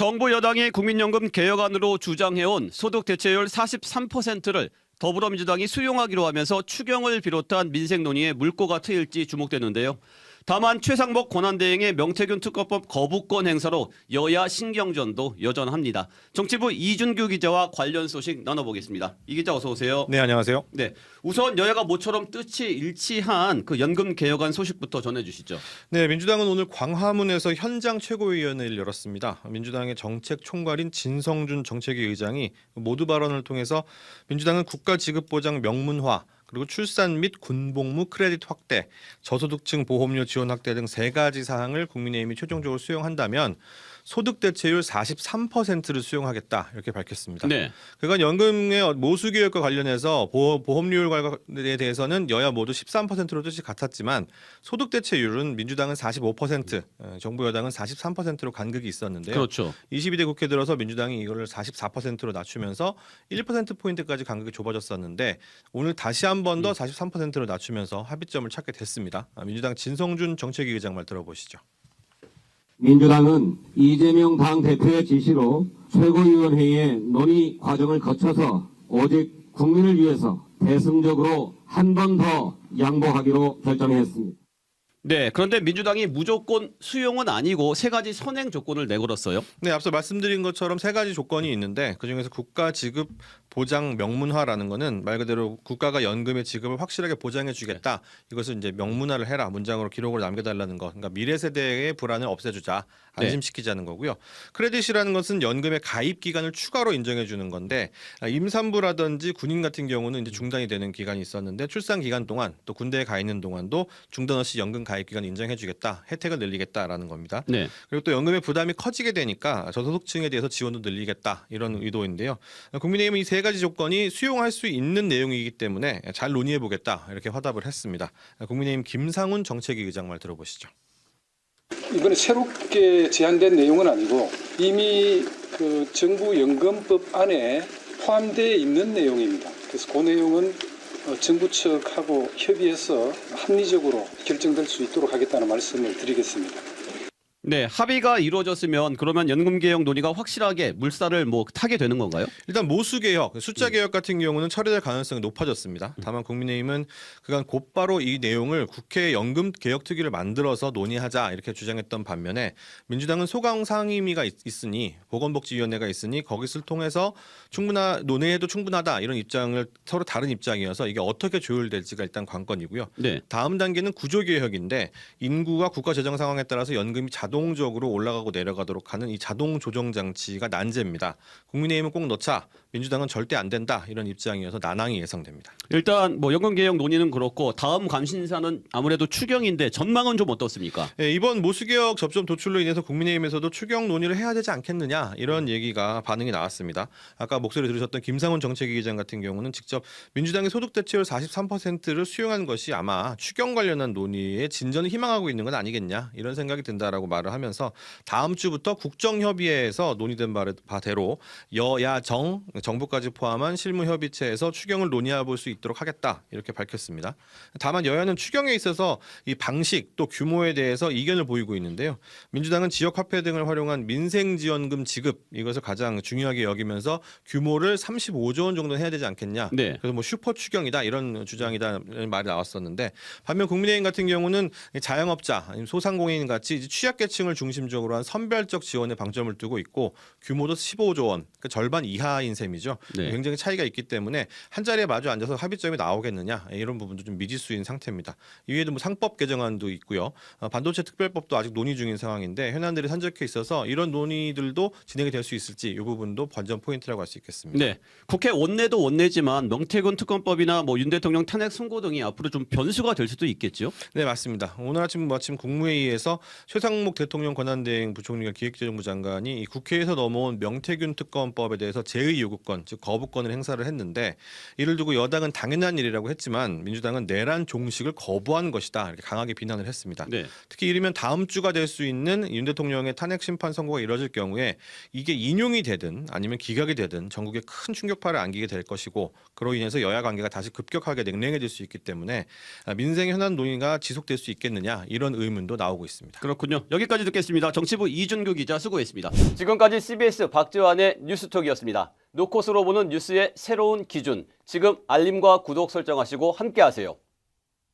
정부 여당이 국민연금 개혁안으로 주장해온 소득 대체율 43%를 더불어민주당이 수용하기로 하면서 추경을 비롯한 민생 논의에 물꼬가 트일지 주목되는데요. 다만 최상목 권한대행의 명태균 특검법 거부권 행사로 여야 신경전도 여전합니다. 정치부 이준규 기자와 관련 소식 나눠보겠습니다. 이 기자 어서 오세요. 네, 안녕하세요. 네, 우선 여야가 모처럼 뜻이 일치한 그 연금 개혁안 소식부터 전해주시죠. 네, 민주당은 오늘 광화문에서 현장 최고위원회를 열었습니다. 민주당의 정책 총괄인 진성준 정책위 의장이 모두 발언을 통해서 민주당은 국가지급보장 명문화, 그리고 출산 및 군복무 크레딧 확대, 저소득층 보험료 지원 확대 등 세 가지 사항을 국민의힘이 최종적으로 수용한다면 소득 대체율 43%를 수용하겠다 이렇게 밝혔습니다. 네. 그간 연금의 모수 개혁과 관련해서 보험료율에 대해서는 여야 모두 13%로 뜻이 같았지만 소득 대체율은 민주당은 45%, 정부 여당은 43%로 간극이 있었는데요. 그렇죠. 22대 국회 들어서 민주당이 이거를 44%로 낮추면서 1% 포인트까지 간극이 좁아졌었는데 오늘 다시 한 번 더 43%로 낮추면서 합의점을 찾게 됐습니다. 민주당 진성준 정책위 의장 말 들어보시죠. 민주당은 이재명 당대표의 지시로 최고위원회의 논의 과정을 거쳐서 오직 국민을 위해서 대승적으로 한 번 더 양보하기로 결정했습니다. 네, 그런데 민주당이 무조건 수용은 아니고 세 가지 선행 조건을 내걸었어요. 네, 앞서 말씀드린 것처럼 세 가지 조건이 있는데 그중에서 국가 지급 보장 명문화라는 거는 말 그대로 국가가 연금의 지급을 확실하게 보장해 주겠다. 이것을 이제 명문화를 해라. 문장으로 기록으로 남겨달라는 거. 그러니까 미래 세대의 불안을 없애주자. 안심시키자는 거고요. 크레딧이라는 것은 연금의 가입 기간을 추가로 인정해 주는 건데 임산부라든지 군인 같은 경우는 이제 중단이 되는 기간이 있었는데 출산 기간 동안 또 군대에 가 있는 동안도 중단 없이 연금 가입 기간 인정해 주겠다. 혜택을 늘리겠다라는 겁니다. 네. 그리고 또 연금의 부담이 커지게 되니까 저소득층에 대해서 지원도 늘리겠다. 이런 의도인데요. 국민의힘은 이 세 가지 조건이 수용할 수 있는 내용이기 때문에 잘 논의해 보겠다. 이렇게 화답을 했습니다. 국민의힘 김상훈 정책위 의장 말 들어보시죠. 이번에 새롭게 제안된 내용은 아니고 이미 그 정부 연금법 안에 포함되어 있는 내용입니다. 그래서 그 내용은 정부 측하고 협의해서 합리적으로 결정될 수 있도록 하겠다는 말씀을 드리겠습니다. 네, 합의가 이루어졌으면 그러면 연금개혁 논의가 확실하게 물살을 타게 되는 건가요? 일단 모수 개혁, 숫자 개혁 같은 경우는 처리될 가능성이 높아졌습니다. 다만 국민의힘은 그간 곧바로 이 내용을 국회 연금 개혁 특위를 만들어서 논의하자 이렇게 주장했던 반면에 민주당은 소강 상임위가 있으니 보건복지위원회가 있으니 거기를 통해서 논의해도 충분하다 이런 입장을 서로 다른 입장이어서 이게 어떻게 조율될지가 일단 관건이고요. 네. 다음 단계는 구조 개혁인데 인구가 국가 재정 상황에 따라서 연금이 자동적으로 올라가고 내려가도록 하는 이 자동 조정 장치가 난제입니다. 국민의힘은 꼭 넣자, 민주당은 절대 안 된다 이런 입장이어서 난항이 예상됩니다. 일단 연금개혁 논의는 그렇고 다음 감신사는 아무래도 추경인데 전망은 좀 어떻습니까? 네, 이번 모수개혁 접점 도출로 인해서 국민의힘에서도 추경 논의를 해야 되지 않겠느냐 이런 얘기가 반응이 나왔습니다. 아까 목소리 들으셨던 김상훈 정책위 의장 같은 경우는 직접 민주당의 소득 대체율 43%를 수용한 것이 아마 추경 관련한 논의에 진전을 희망하고 있는 건 아니겠냐 이런 생각이 든다라고 말을 하면서 다음 주부터 국정협의회에서 논의된 바대로 여야 정부까지 포함한 실무협의체에서 추경을 논의해 볼 수 있도록 하겠다 이렇게 밝혔습니다. 다만 여야는 추경에 있어서 이 방식 또 규모에 대해서 이견을 보이고 있는데요. 민주당은 지역화폐 등을 활용한 민생지원금 지급 이것을 가장 중요하게 여기면서 규모를 35조 원 정도 해야 되지 않겠냐. 네. 그래서 슈퍼 추경이다 이런 주장이다 이런 말이 나왔었는데 반면 국민의힘 같은 경우는 자영업자 아니면 소상공인 같이 취약계층을 중심적으로 한 선별적 지원에 방점을 두고 있고 규모도 15조 원, 그러니까 절반 이하인 셈이죠. 네. 굉장히 차이가 있기 때문에 한 자리에 마주 앉아서 합의점이 나오겠느냐 이런 부분도 좀 미지수인 상태입니다. 이외에도 상법 개정안도 있고요. 반도체 특별법도 아직 논의 중인 상황인데 현안들이 산적해 있어서 이런 논의들도 진행이 될 수 있을지 이 부분도 관전 포인트라고 할 수 있겠습니다. 네, 국회 원내도 원내지만 명태균 특검법이나 윤 대통령 탄핵 선고 등이 앞으로 좀 변수가 될 수도 있겠죠? 네, 맞습니다. 오늘 아침 마침 국무회의에서 최상목 대통령 권한대행 부총리가 기획재정부 장관이 이 국회에서 넘어온 명태균 특검법에 대해서 제의 요구권, 즉 거부권을 행사를 했는데 이를 두고 여당은 당연한 일이라고 했지만 민주당은 내란 종식을 거부한 것이다 이렇게 강하게 비난을 했습니다. 네. 특히 이르면 다음 주가 될 수 있는 윤 대통령의 탄핵 심판 선고가 이뤄질 경우에 이게 인용이 되든 아니면 기각이 되든 전국에 큰 충격파를 안기게 될 것이고 그로 인해서 여야 관계가 다시 급격하게 냉랭해질 수 있기 때문에 민생 현안 논의가 지속될 수 있겠느냐 이런 의문도 나오고 있습니다. 그렇군요. 여기까지 여기까지 듣겠습니다. 정치부 이준규 기자 수고했습니다. 지금까지 CBS 박지환의 뉴스톡이었습니다. 노컷으로 보는 뉴스의 새로운 기준. 지금 알림과 구독 설정하시고 함께하세요.